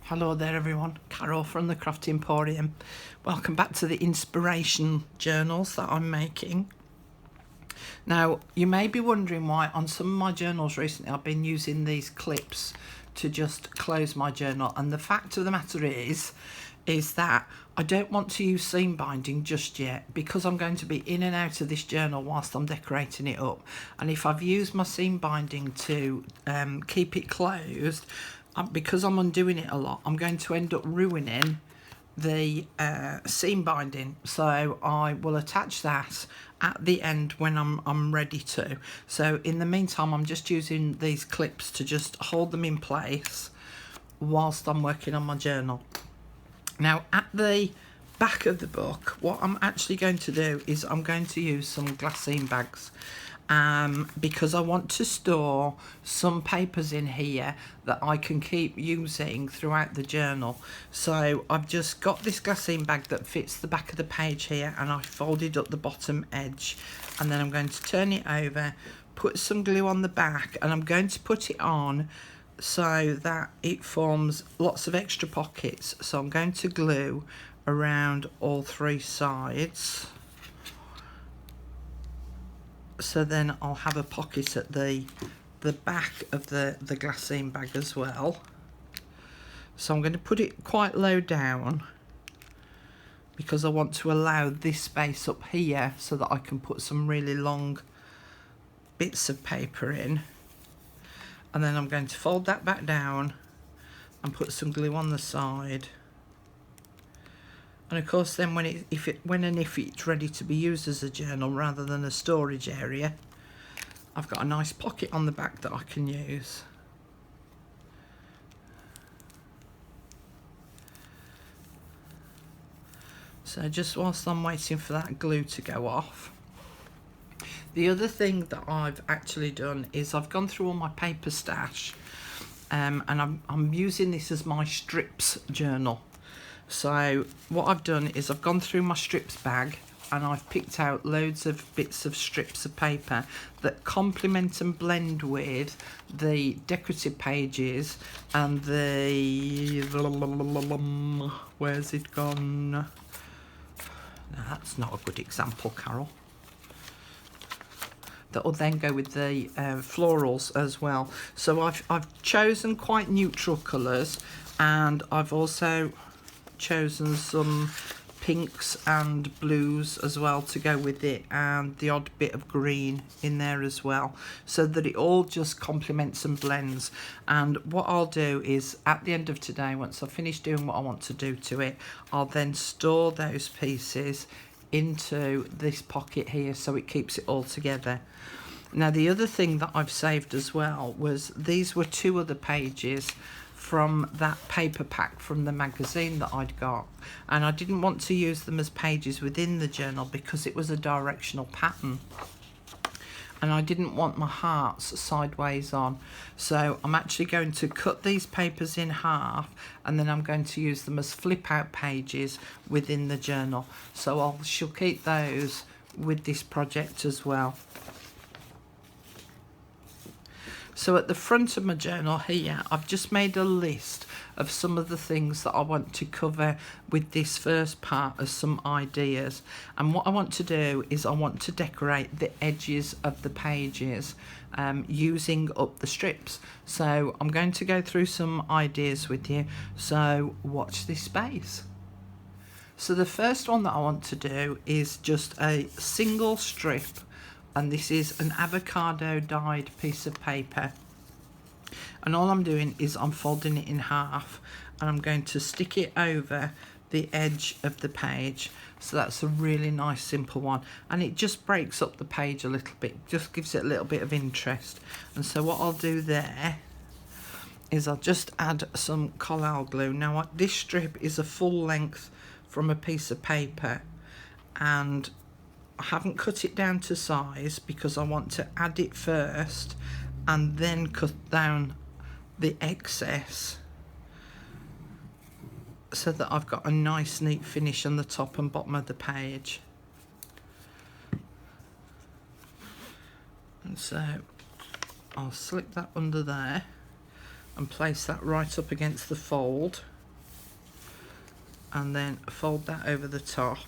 Hello there everyone, Carol from the Craft Emporium. Welcome back to the inspiration journals that I'm making. Now, you may be wondering why on some of my journals recently I've been using these clips to just close my journal, and the fact of the matter is that I don't want to use seam binding just yet, because I'm going to be in and out of this journal whilst I'm decorating it up, and if I've used my seam binding to keep it closed, because I'm undoing it a lot, I'm going to end up ruining the seam binding. So I will attach that at the end when I'm ready to. So in the meantime, I'm just using these clips to just hold them in place whilst I'm working on my journal. Now at the back of the book, what I'm actually going to do is I'm going to use some glassine bags, because I want to store some papers in here that I can keep using throughout the journal. So I've just got this glassine bag that fits the back of the page here, and I folded up the bottom edge, and then I'm going to turn it over, put some glue on the back, and I'm going to put it on so that it forms lots of extra pockets. So I'm going to glue around all three sides, so then I'll have a pocket at the back of the glassine bag as well. So I'm going to put it quite low down because I want to allow this space up here so that I can put some really long bits of paper in. And then I'm going to fold that back down and put some glue on the side. And of course then when it's ready to be used as a journal rather than a storage area, I've got a nice pocket on the back that I can use. So just whilst I'm waiting for that glue to go off, the other thing that I've actually done is I've gone through all my paper stash, and I'm using this as my strips journal. So what I've done is I've gone through my strips bag and I've picked out loads of bits of strips of paper that complement and blend with the decorative pages and the... Where's it gone? No, that's not a good example, Carol. That will then go with the florals as well. So I've chosen quite neutral colours, and I've also chosen some pinks and blues as well to go with it, and the odd bit of green in there as well, so that it all just complements and blends. And what I'll do is at the end of today, once I've finished doing what I want to do to it, I'll then store those pieces into this pocket here so it keeps it all together. Now the other thing that I've saved as well was these were two other pages from that paper pack from the magazine that I'd got, and I didn't want to use them as pages within the journal because it was a directional pattern and I didn't want my hearts sideways on. So I'm actually going to cut these papers in half, and then I'm going to use them as flip out pages within the journal. So I shall keep those with this project as well. So at the front of my journal here, I've just made a list of some of the things that I want to cover with this first part as some ideas. And what I want to do is I want to decorate the edges of the pages using up the strips. So I'm going to go through some ideas with you, so watch this space. So the first one that I want to do is just a single strip, and this is an avocado dyed piece of paper, and all I'm doing is I'm folding it in half and I'm going to stick it over the edge of the page. So that's a really nice simple one, and it just breaks up the page a little bit, just gives it a little bit of interest. And so what I'll do there is I'll just add some collal glue. Now this strip is a full length from a piece of paper, and I haven't cut it down to size because I want to add it first and then cut down the excess so that I've got a nice neat finish on the top and bottom of the page. And so I'll slip that under there and place that right up against the fold. and then fold that over the top.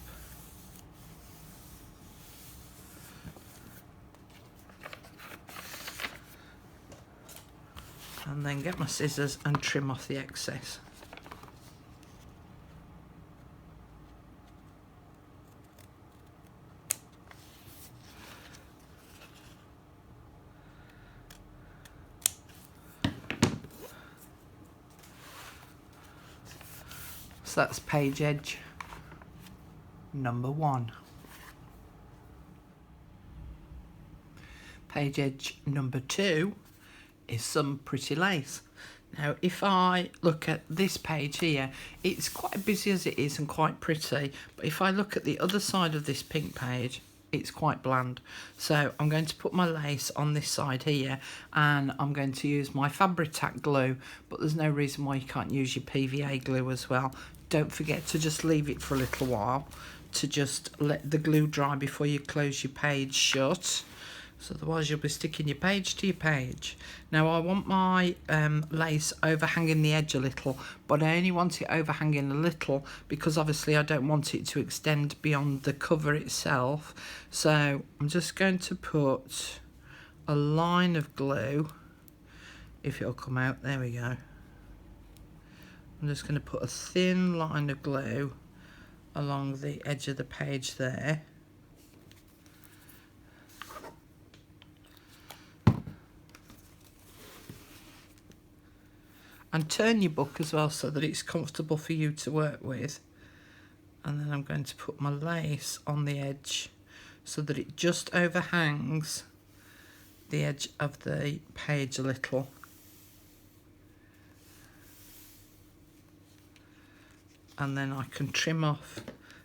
And then get my scissors and trim off the excess. So that's page edge number 1. Page edge number 2 is some pretty lace. Now if I look at this page here, it's quite busy as it is and quite pretty, but if I look at the other side of this pink page, it's quite bland. So I'm going to put my lace on this side here, and I'm going to use my Fabri-Tac glue, but there's no reason why you can't use your PVA glue as well. Don't forget to just leave it for a little while to just let the glue dry before you close your page shut. So otherwise you'll be sticking your page to your page. Now I want my lace overhanging the edge a little, but I only want it overhanging a little because obviously I don't want it to extend beyond the cover itself. So I'm just going to put a line of glue, if it'll come out, there we go. I'm just going to put a thin line of glue along the edge of the page there. And turn your book as well so that it's comfortable for you to work with. And then I'm going to put my lace on the edge so that it just overhangs the edge of the page a little. And then I can trim off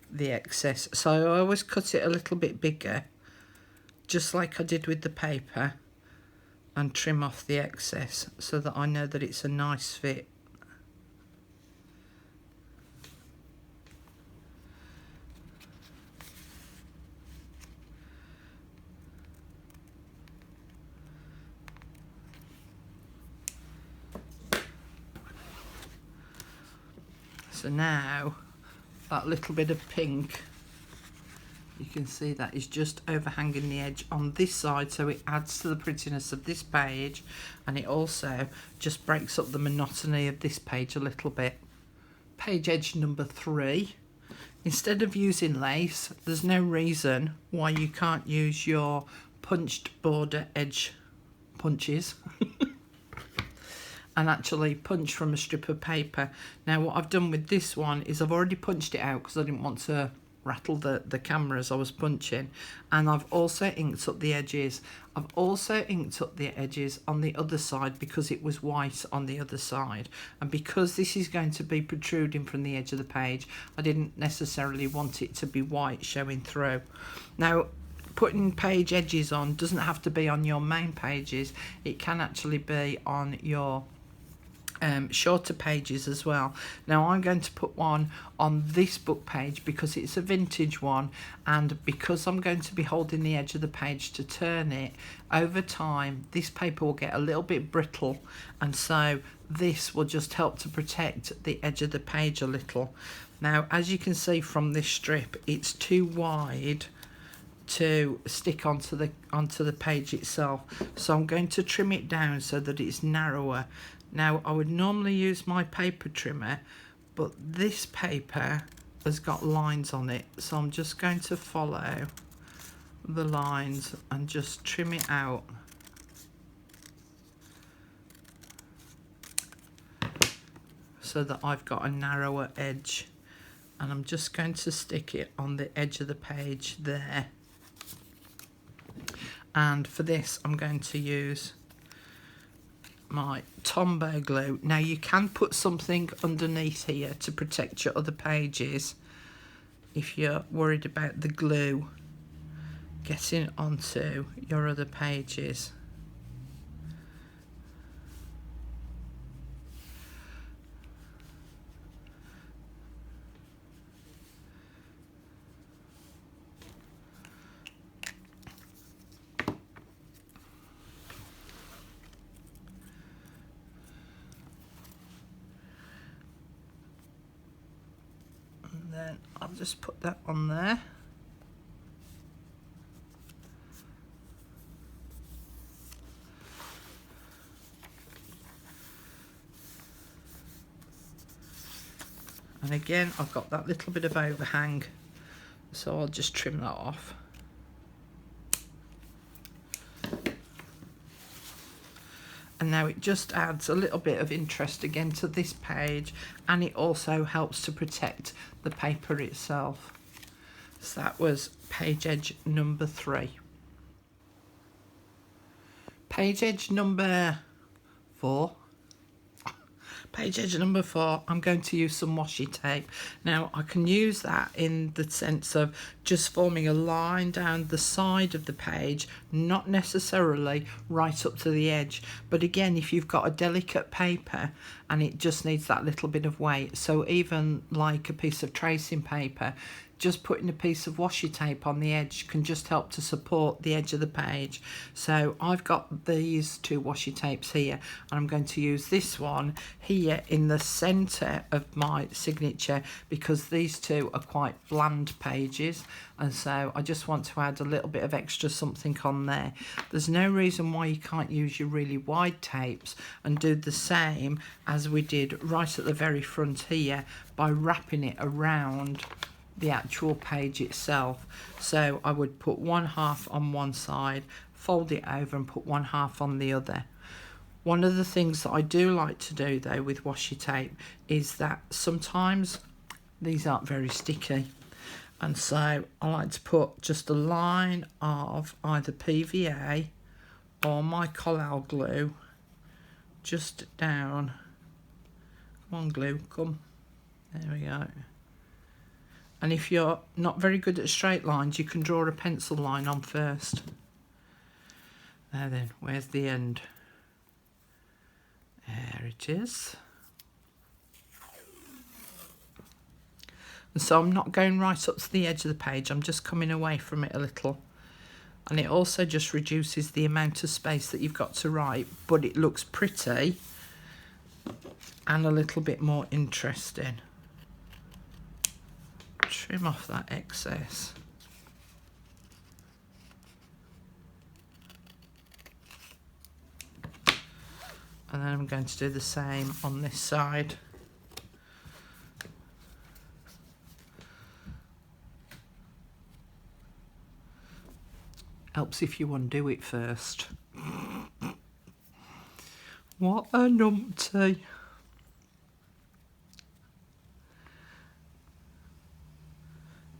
the excess. So I always cut it a little bit bigger, just like I did with the paper, and trim off the excess so that I know that it's a nice fit. So now that little bit of pink, you can see that is just overhanging the edge on this side, so it adds to the prettiness of this page, and it also just breaks up the monotony of this page a little bit. Page edge number 3. Instead of using lace, there's no reason why you can't use your punched border edge punches and actually punch from a strip of paper. Now what I've done with this one is I've already punched it out because I didn't want to rattle the camera as I was punching, and I've also inked up the edges. I've also inked up the edges on the other side because it was white on the other side, and because this is going to be protruding from the edge of the page, I didn't necessarily want it to be white showing through. Now putting page edges on doesn't have to be on your main pages, it can actually be on your shorter pages as well. Now I'm going to put one on this book page because it's a vintage one, and because I'm going to be holding the edge of the page to turn it, over time this paper will get a little bit brittle, and so this will just help to protect the edge of the page a little. Now as you can see from this strip, it's too wide to stick onto the page itself, so I'm going to trim it down so that it's narrower. Now I would normally use my paper trimmer, but this paper has got lines on it, so I'm just going to follow the lines and just trim it out. So that I've got a narrower edge, and I'm just going to stick it on the edge of the page there. And for this I'm going to use my Tombow glue. Now you can put something underneath here to protect your other pages if you're worried about the glue getting onto your other pages. then I'll just put that on there. And again, I've got that little bit of overhang, so I'll just trim that off. And now it just adds a little bit of interest again to this page, and it also helps to protect the paper itself. So that was page edge number 3. Page edge number 4. Page edge number 4, I'm going to use some washi tape. Now I can use that in the sense of just forming a line down the side of the page, not necessarily right up to the edge. But again, if you've got a delicate paper and it just needs that little bit of weight, so even like a piece of tracing paper, just putting a piece of washi tape on the edge can just help to support the edge of the page. So I've got these 2 washi tapes here, and I'm going to use this one here in the center of my signature because these 2 are quite bland pages, and so I just want to add a little bit of extra something on there. There's no reason why you can't use your really wide tapes and do the same as we did right at the very front here by wrapping it around the actual page itself. So I would put 1/2 on one side, fold it over and put 1/2 on the other. One of the things that I do like to do though with washi tape is that sometimes these aren't very sticky, and so I like to put just a line of either PVA or my collal glue just down. Come on glue, come. There we go. And if you're not very good at straight lines, you can draw a pencil line on first. There then, where's the end? There it is. And so I'm not going right up to the edge of the page, I'm just coming away from it a little. And it also just reduces the amount of space that you've got to write, but it looks pretty and a little bit more interesting. Trim off that excess. And then I'm going to do the same on this side. Helps if you undo it first. What a numpty.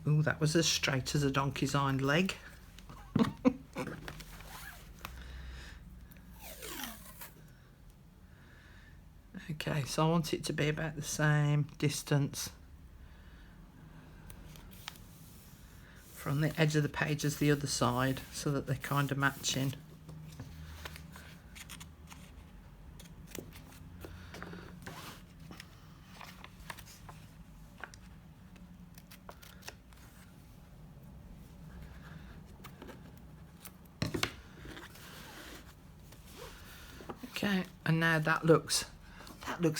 Ooh, that was as straight as a donkey's hind leg. Okay, so I want it to be about the same distance from the edge of the page as the other side, so that they're kind of matching. Okay, and now that looks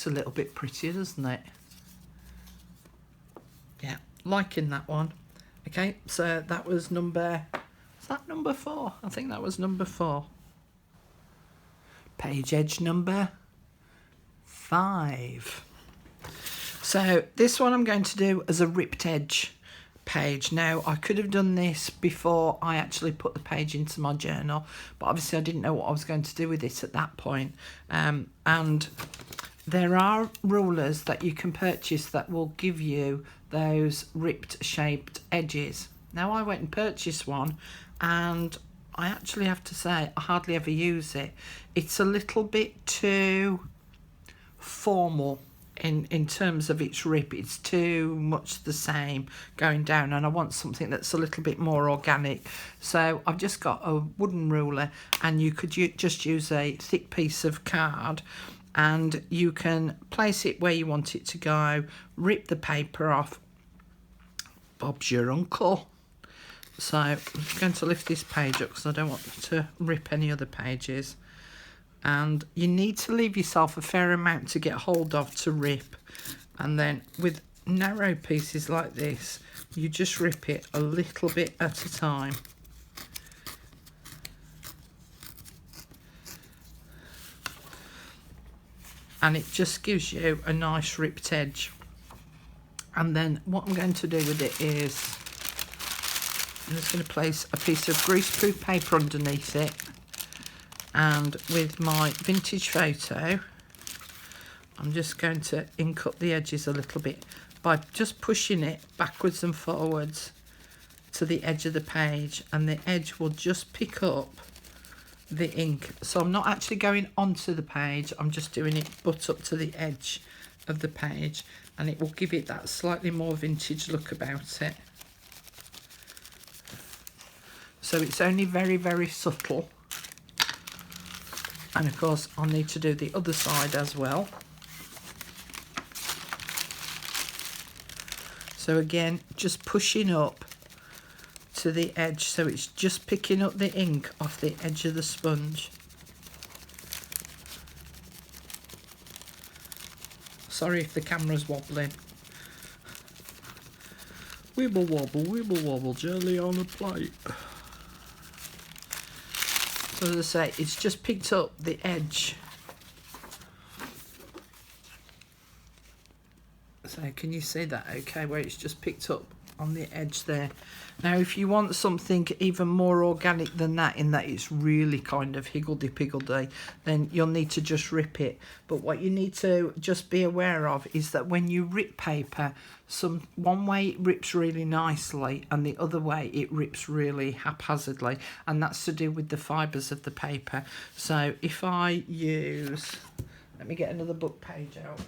a little bit prettier, doesn't it? Yeah, liking that one. Okay, so that was number 4? I think that was number 4. Page edge number 5. So this one I'm going to do as a ripped edge page. Now I could have done this before I actually put the page into my journal, but obviously I didn't know what I was going to do with it at that point. And there are rulers that you can purchase that will give you those ripped shaped edges. Now I went and purchased one, and I actually have to say I hardly ever use it. It's a little bit too formal in terms of its rip. It's too much the same going down, and I want something that's a little bit more organic. So I've just got a wooden ruler, and you could just use a thick piece of card, and you can place it where you want it to go, rip the paper off. Bob's your uncle. So I'm going to lift this page up because I don't want to rip any other pages. And you need to leave yourself a fair amount to get hold of to rip. And then with narrow pieces like this, you just rip it a little bit at a time. And it just gives you a nice ripped edge. And then what I'm going to do with it is I'm just going to place a piece of greaseproof paper underneath it, and with my vintage photo I'm just going to ink up the edges a little bit by just pushing it backwards and forwards to the edge of the page, and the edge will just pick up the ink. So I'm not actually going onto the page, I'm just doing it butt up to the edge of the page, and it will give it that slightly more vintage look about it. So it's only very, very subtle. And of course I'll need to do the other side as well. So again, just pushing up to the edge, so it's just picking up the ink off the edge of the sponge. Sorry if the camera's wobbling. Wibble wobble, jelly on a plate. So as I say, it's just picked up the edge. So can you see that okay, where it's just picked up on the edge there? Now if you want something even more organic than that, in that it's really kind of higgledy-piggledy, then you'll need to just rip it. But what you need to just be aware of is that when you rip paper, one way it rips really nicely and the other way it rips really haphazardly, and that's to do with the fibres of the paper. So if I use, let me get another book page out.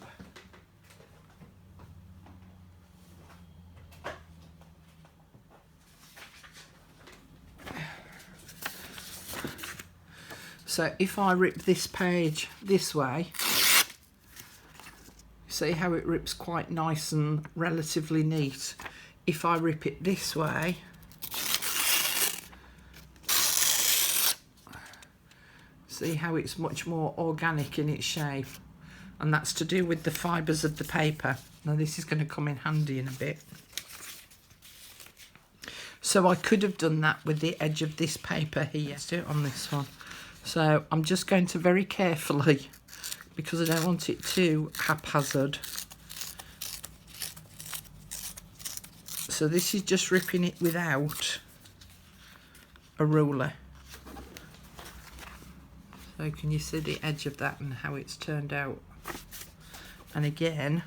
So if I rip this page this way, see how it rips quite nice and relatively neat. If I rip it this way, see how it's much more organic in its shape, and that's to do with the fibres of the paper. Now this is going to come in handy in a bit. So I could have done that with the edge of this paper here. Let's do it on this one. So I'm just going to very carefully, because I don't want it too haphazard. So this is just ripping it without a ruler. So can you see the edge of that and how it's turned out? And again,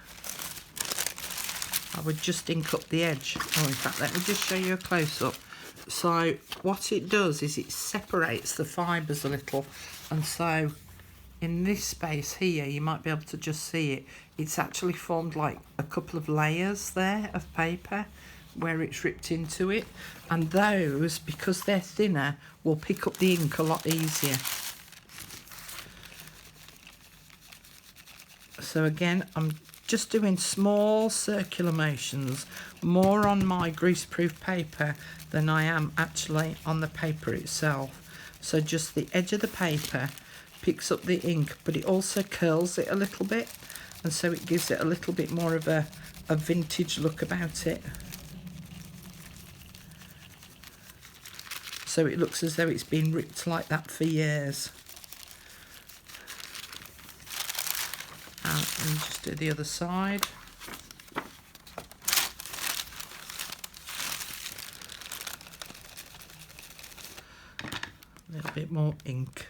I would just ink up the edge. Oh, in fact, let me just show you a close-up. So what it does is it separates the fibres a little, and so in this space here you might be able to just see it, it's actually formed like a couple of layers there of paper where it's ripped into it, and those, because they're thinner, will pick up the ink a lot easier. So again, I'm just doing small circular motions, more on my greaseproof paper than I am actually on the paper itself. So just the edge of the paper picks up the ink, but it also curls it a little bit, and so it gives it a little bit more of a vintage look about it. So it looks as though it's been ripped like that for years. Let me just do the other side. A little bit more ink.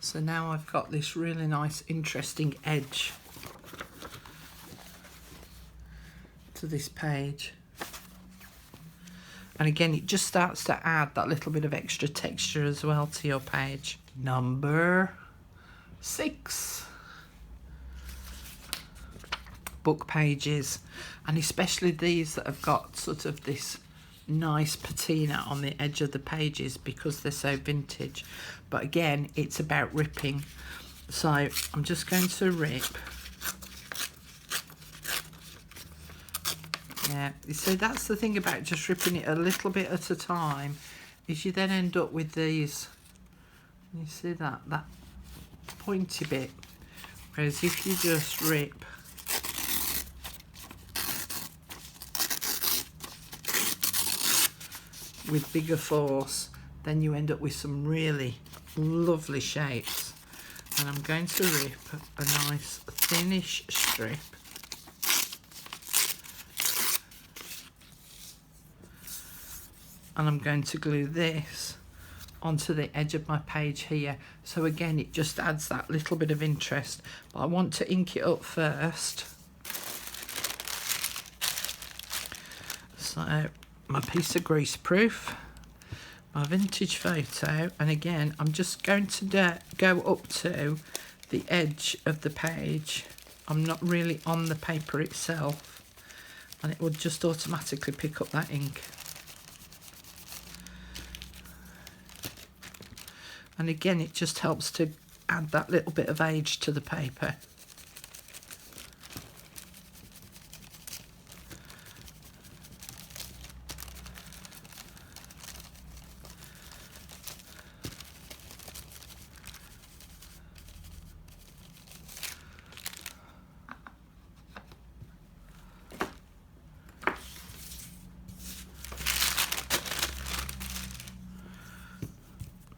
So now I've got this really nice, interesting edge to this page. And again, it just starts to add that little bit of extra texture as well to your page. Number 6. Book pages, and especially these that have got sort of this nice patina on the edge of the pages because they're so vintage. But again, it's about ripping. So I'm just going to rip. Yeah, you see, that's the thing about just ripping it a little bit at a time, is you then end up with these, you see that pointy bit, whereas if you just rip with bigger force, then you end up with some really lovely shapes. And I'm going to rip a nice thinnish strip. And I'm going to glue this onto the edge of my page here. So again, it just adds that little bit of interest. But I want to ink it up first. So my piece of greaseproof, my vintage photo, and again, I'm just going to go up to the edge of the page. I'm not really on the paper itself, and it will just automatically pick up that ink. And again, it just helps to add that little bit of age to the paper.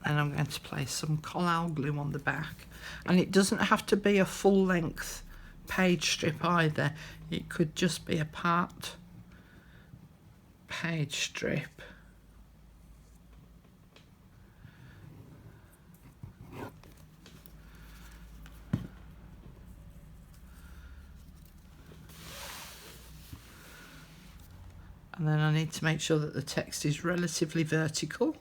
And I'm going to place some collal glue on the back, and it doesn't have to be a full length page strip either. It could just be a part page strip. And then I need to make sure that the text is relatively vertical.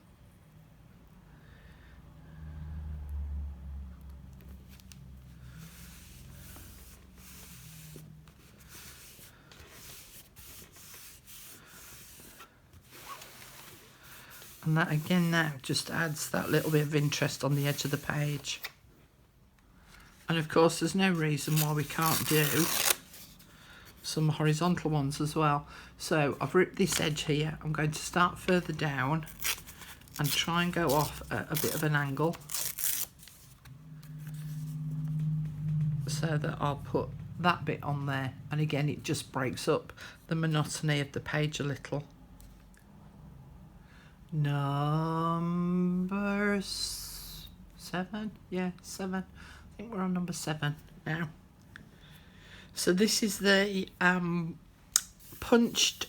And that again now just adds that little bit of interest on the edge of the page. And of course there's no reason why we can't do some horizontal ones as well. So I've ripped this edge here. I'm going to start further down and try and go off at a bit of an angle, so that I'll put that bit on there. And again, it just breaks up the monotony of the page a little. Number 7, yeah, 7. I think we're on number 7 now. So this is the punched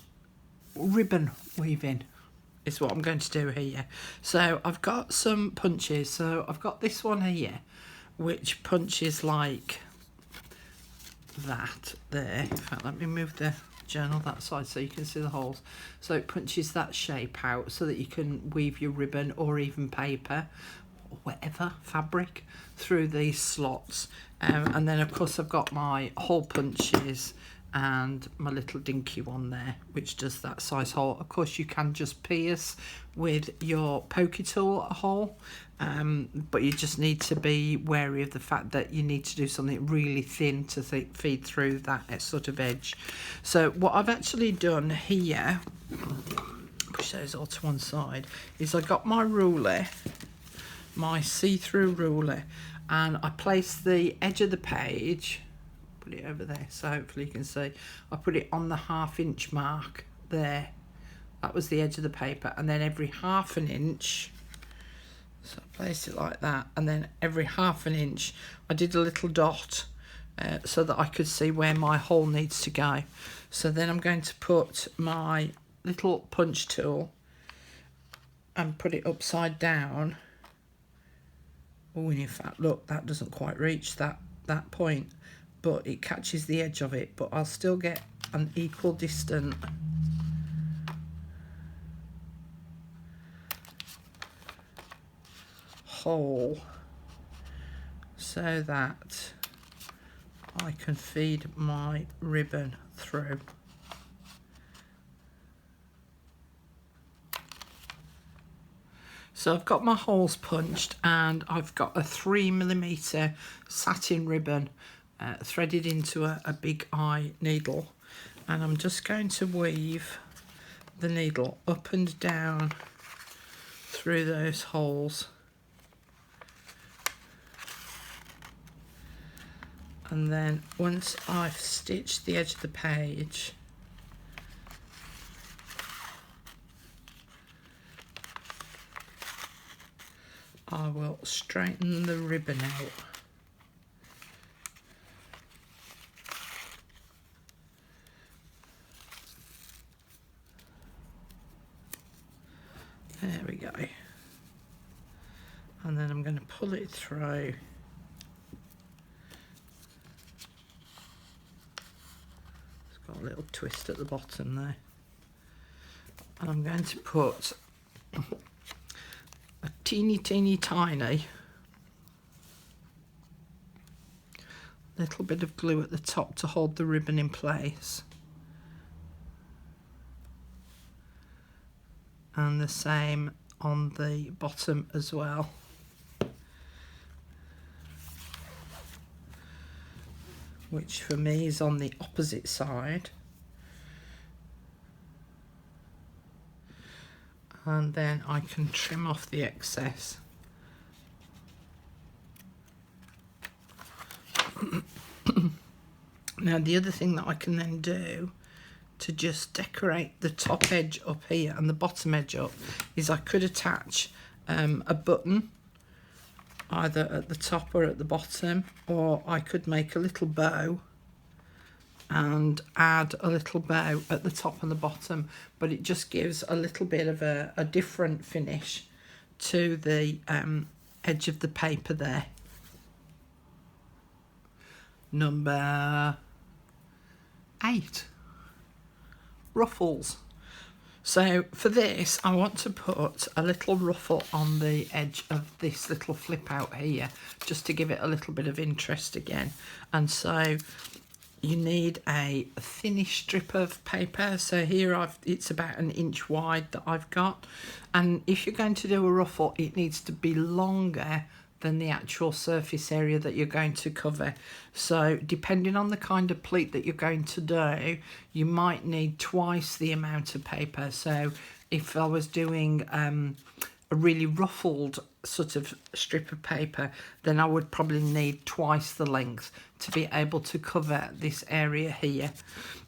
ribbon weaving is what I'm going to do here. So I've got some punches. So I've got this one here, which punches like that there. In fact, let me move the journal that side so you can see the holes. So it punches that shape out so that you can weave your ribbon or even paper or whatever fabric through these slots. And then of course I've got my hole punches and my little dinky one there, which does that size hole. Of course you can just pierce with your pokey tool a hole, but you just need to be wary of the fact that you need to do something really thin to feed through that sort of edge. So what I've actually done here, push those all to one side, is I got my ruler, my see-through ruler, and I placed the edge of the page, put it over there so hopefully you can see, I put it on the 1/2 inch mark there. That was the edge of the paper, and then every 1/2 inch, so I placed it like that, and then every 1/2 inch I did a little dot so that I could see where my hole needs to go. So then I'm going to put my little punch tool and put it upside down. Oh, and in fact, look, that doesn't quite reach that point, but it catches the edge of it, but I'll still get an equal distant hole so that I can feed my ribbon through. So I've got my holes punched, and I've got a 3mm satin ribbon threaded into a big eye needle, and I'm just going to weave the needle up and down through those holes, and then once I've stitched the edge of the page, I will straighten the ribbon out. There we go. And then I'm going to pull it through. It's got a little twist at the bottom there. And I'm going to put a teeny tiny little bit of glue at the top to hold the ribbon in place, and the same on the bottom as well. Which for me is on the opposite side. And then I can trim off the excess. Now the other thing that I can then do to just decorate the top edge up here and the bottom edge up is I could attach a button either at the top or at the bottom, or I could make a little bow and add a little bow at the top and the bottom, but it just gives a little bit of a different finish to the edge of the paper there. Number 8, ruffles. So for this, I want to put a little ruffle on the edge of this little flip out here, just to give it a little bit of interest again. And so you need a thinnish strip of paper. So here it's about 1 inch wide that I've got. And if you're going to do a ruffle, it needs to be longer than the actual surface area that you're going to cover. So depending on the kind of pleat that you're going to do, you might need twice the amount of paper. So if I was doing a really ruffled sort of strip of paper, then I would probably need twice the length to be able to cover this area here.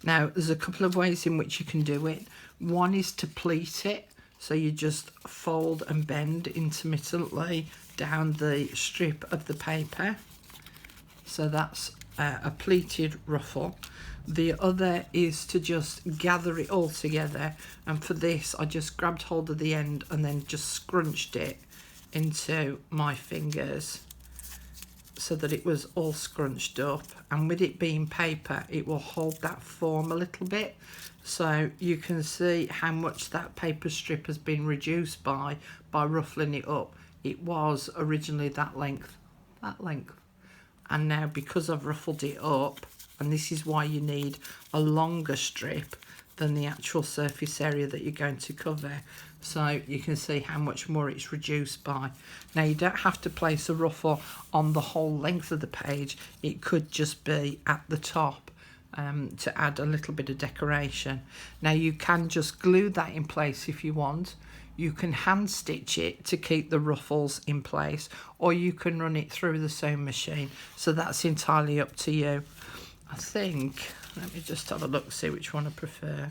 Now there's a couple of ways in which you can do it. One is to pleat it, so you just fold and bend intermittently down the strip of the paper. So that's a pleated ruffle. The other is to just gather it all together, and for this I just grabbed hold of the end and then just scrunched it into my fingers so that it was all scrunched up, and with it being paper it will hold that form a little bit, so you can see how much that paper strip has been reduced by ruffling it up. It was originally that length, and now because I've ruffled it up, and this is why you need a longer strip than the actual surface area that you're going to cover, so you can see how much more it's reduced by. Now you don't have to place a ruffle on the whole length of the page, it could just be at the top to add a little bit of decoration. Now you can just glue that in place if you want. You can hand stitch it to keep the ruffles in place, or you can run it through the sewing machine, so that's entirely up to you. I think, let me just have a look, see which one I prefer.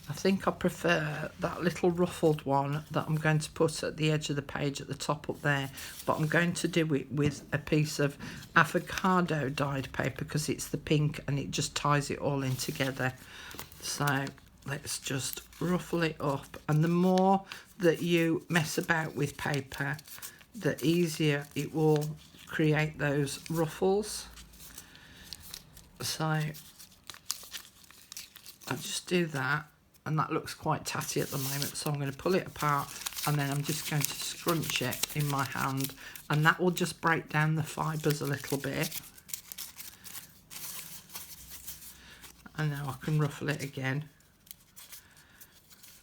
I think I prefer that little ruffled one that I'm going to put at the edge of the page at the top up there, but I'm going to do it with a piece of avocado dyed paper because it's the pink and it just ties it all in together. So let's just ruffle it up, and the more that you mess about with paper, the easier it will create those ruffles. So I just do that, and that looks quite tatty at the moment, so I'm going to pull it apart and then I'm just going to scrunch it in my hand, and that will just break down the fibres a little bit. And now I can ruffle it again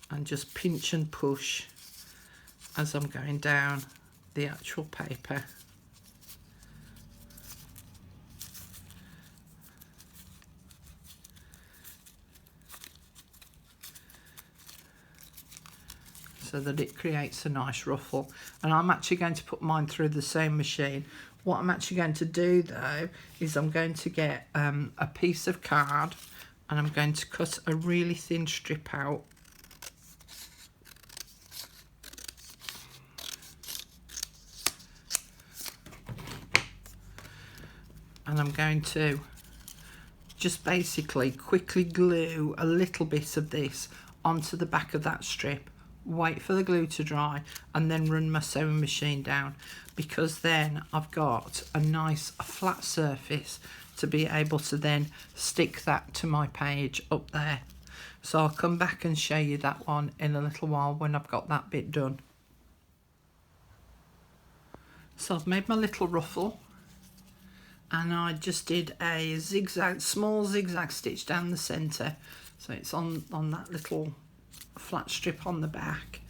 and just pinch and push as I'm going down the actual paper. So that it creates a nice ruffle. And I'm actually going to put mine through the sewing machine. What I'm actually going to do though is I'm going to get a piece of card, and I'm going to cut a really thin strip out. And I'm going to just basically quickly glue a little bit of this onto the back of that strip, wait for the glue to dry, and then run my sewing machine down, because then I've got a nice flat surface to be able to then stick that to my page up there. So I'll come back and show you that one in a little while when I've got that bit done. So I've made my little ruffle, and I just did a small zigzag stitch down the centre, so it's on that little flat strip on the back.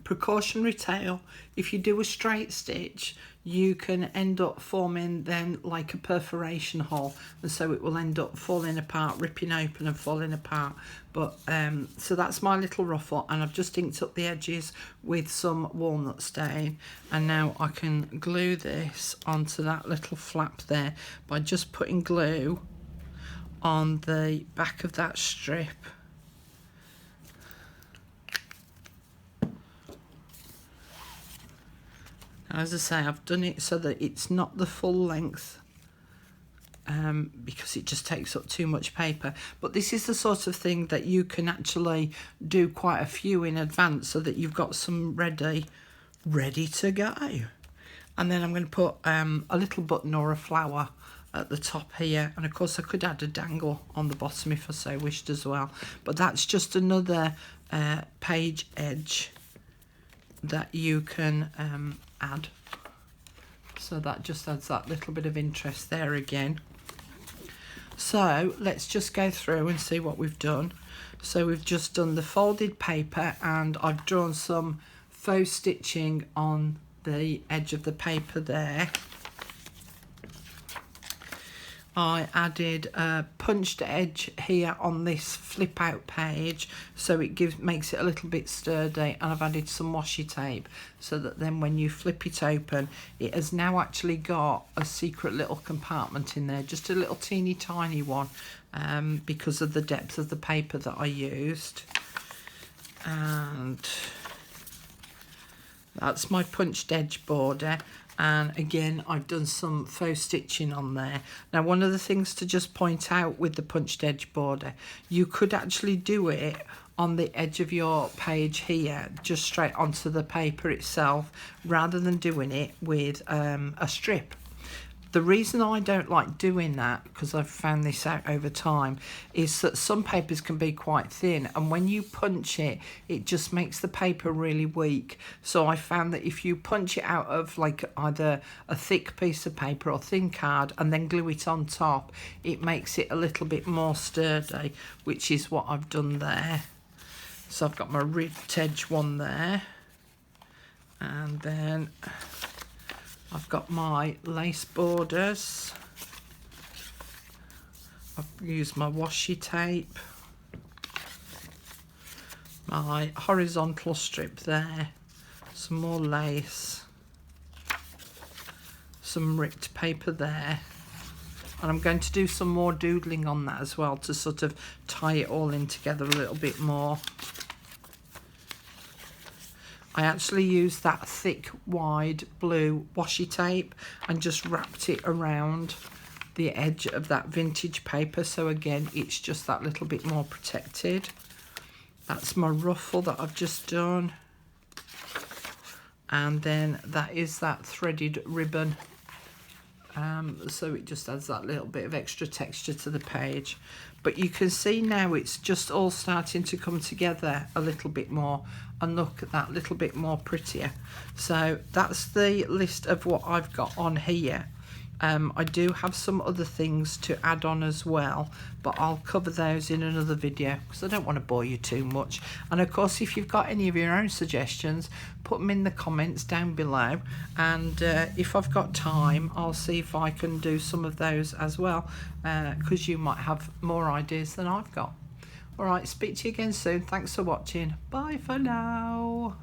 Precautionary tail, if you do a straight stitch you can end up forming then like a perforation hole, and so it will end up falling apart, ripping open and falling apart. But so that's my little ruffle, and I've just inked up the edges with some walnut stain, and now I can glue this onto that little flap there by just putting glue on the back of that strip. As I say, I've done it so that it's not the full length, because it just takes up too much paper. But this is the sort of thing that you can actually do quite a few in advance, so that you've got some ready to go. And then I'm going to put a little button or a flower at the top here, and of course I could add a dangle on the bottom if I so wished as well. But that's just another page edge that you can add, so that just adds that little bit of interest there again. So let's just go through and see what we've done. So we've just done the folded paper, and I've drawn some faux stitching on the edge of the paper there. I added a punched edge here on this flip out page, so it makes it a little bit sturdy, and I've added some washi tape so that then when you flip it open, it has now actually got a secret little compartment in there, just a little teeny tiny one, because of the depth of the paper that I used. And that's my punched edge border. And again, I've done some faux stitching on there. Now, one of the things to just point out with the punched edge border, you could actually do it on the edge of your page here, just straight onto the paper itself, rather than doing it with a strip. The reason I don't like doing that, because I've found this out over time, is that some papers can be quite thin, and when you punch it, it just makes the paper really weak. So I found that if you punch it out of like either a thick piece of paper or thin card and then glue it on top, it makes it a little bit more sturdy, which is what I've done there. So I've got my ribbed edge one there, and then I've got my lace borders. I've used my washi tape, my horizontal strip there, some more lace, some ripped paper there, and I'm going to do some more doodling on that as well to sort of tie it all in together a little bit more. I actually used that thick, wide blue washi tape and just wrapped it around the edge of that vintage paper. So again, it's just that little bit more protected. That's my ruffle that I've just done. And then that is that threaded ribbon. So it just adds that little bit of extra texture to the page. But you can see now it's just all starting to come together a little bit more and look at that little bit more prettier. So that's the list of what I've got on here. I do have some other things to add on as well, but I'll cover those in another video because I don't want to bore you too much. And of course, if you've got any of your own suggestions, put them in the comments down below, and if I've got time, I'll see if I can do some of those as well, because you might have more ideas than I've got. All right, speak to you again soon. Thanks for watching. Bye for now.